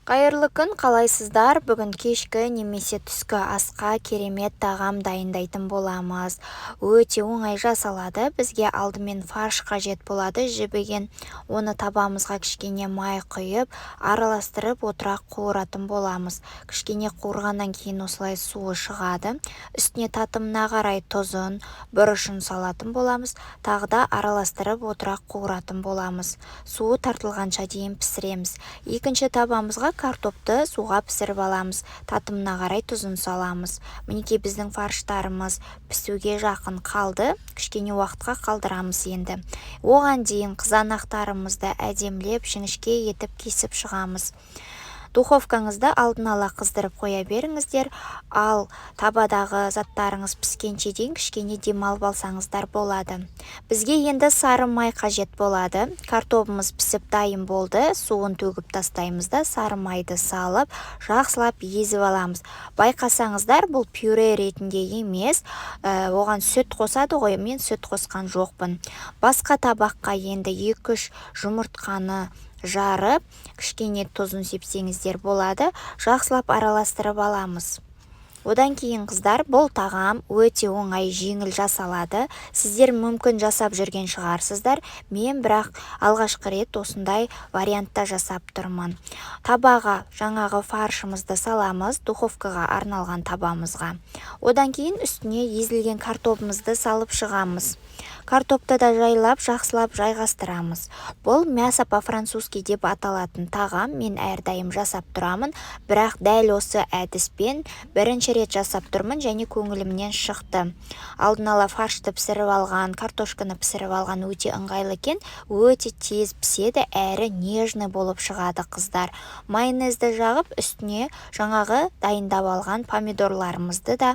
Қайырлы күн, қалайсыздар? Бүгін кешкі немесе түскі асқа керемет тағам дайындайтын боламыз. Өте оңай жасалады. Бізге алдымен фарш қажет болады. Жібіген оны табамызға кішкене май құйып, араластырып отырақ қуыратын боламыз. Кішкене қуырғаннан кейін осылай суы шығады. Үстіне татымына қарай тұзын, бұрышын салатын боламыз. Тағы да араластырып отырақ қуыратын боламыз. Суы тартылғанша дейін пісіреміз. Екінші табамызға картопты суға пісіріп аламыз. Татымына қарай тұзын саламыз. Мінекей біздің фарштарымыз пісуге жақын қалды. Кішкене уақытқа қалдырамыз енді. Оған дейін қызанақтарымызды әдемілеп жіңішке етіп кесіп шығамыз. Духовкаңызды алдын ала қыздырып қоя беріңіздер, ал табадағы заттарыңыз піскенше дейін кішкене демалып алсаңыздар болады. Бізге енді сары май қажет болады. Картопымыз пісіп дайын болды. Суын төгіп тастаймыз да сары майды салып, жақсылап езіп аламыз. Байқасаңыздар, бұл пюре ретінде емес, оған сүт қосады ғой, мен сүт қосқан жоқпын. Басқа табаққа енді 2-3 жұмыртқаны жарып, кішкене тұзын сепсеңіздер болады. Жақсылап араластырып аламыз. Одан кейін қыздар, бұл тағам өте оңай, жеңіл жасалады. Сіздер мүмкін жасап жүрген шығарсыздар. Мен бірақ алғашқы рет осындай вариантта жасап тұрмын. Табаға жаңағы фаршымызды саламыз, духовкаға арналған табамызға. Одан кейін үстіне езілген картопымызды салып шығамыз. Картопты да жайлап, жақсылап жайғастырамыз. Бұл мясо по-французски деп аталатын тағам мен әрдайым жасап тұрамын, бірақ дәл осы әдіспен бірінші рет жасап тұрмын және көңілімнен шықты. Алдын ала фаршты пісіріп алған, картошканы пісіріп алған өте ыңғайлы екен, өте тез піседі, әрі нежный болып шығады қыздар. Майонезді жағып, үстіне жаңағы дайындап алған помидорларымызды да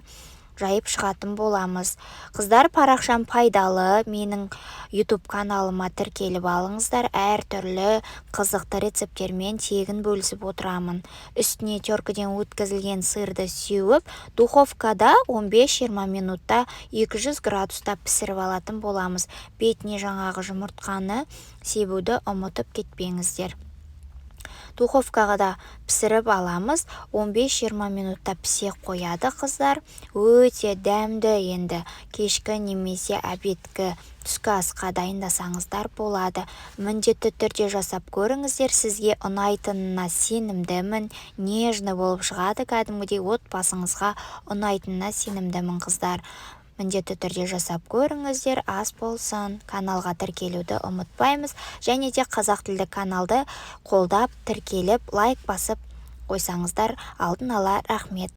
жайып шығатын боламыз. Қыздар, парақшам пайдалы, менің YouTube каналыма тіркеліп алыңыздар, әртүрлі қызықты рецепттермен тегін бөлісіп отырамын. Үстіне теркіден өткізілген сырды сеуіп, духовкада 15-20 минутта 200 градуста пісіріп алатын боламыз. Бетіне жаңағы жұмыртқаны себуді ұмытып кетпеңіздер. Духовкаға да пісіріп аламыз. 15-20 минутта пісе қояды қыздар. Өте дәмді, енді кешкі немесе обедкі түскі асқа дайындасаңыздар болады. Міндетті түрде жасап көріңіздер, сізге ұнайтынына сенімдімін. Нежный болып шығады, кәдімгідей отбасыңызға ұнайтынына сенімдімін қыздар. Міндетті түрде жасап көріңіздер, ас болсын. Каналға тіркелуді ұмытпаймыз. Және де қазақ тілді каналды қолдап, тіркеліп, лайк басып қойсаңыздар алдын ала рахмет.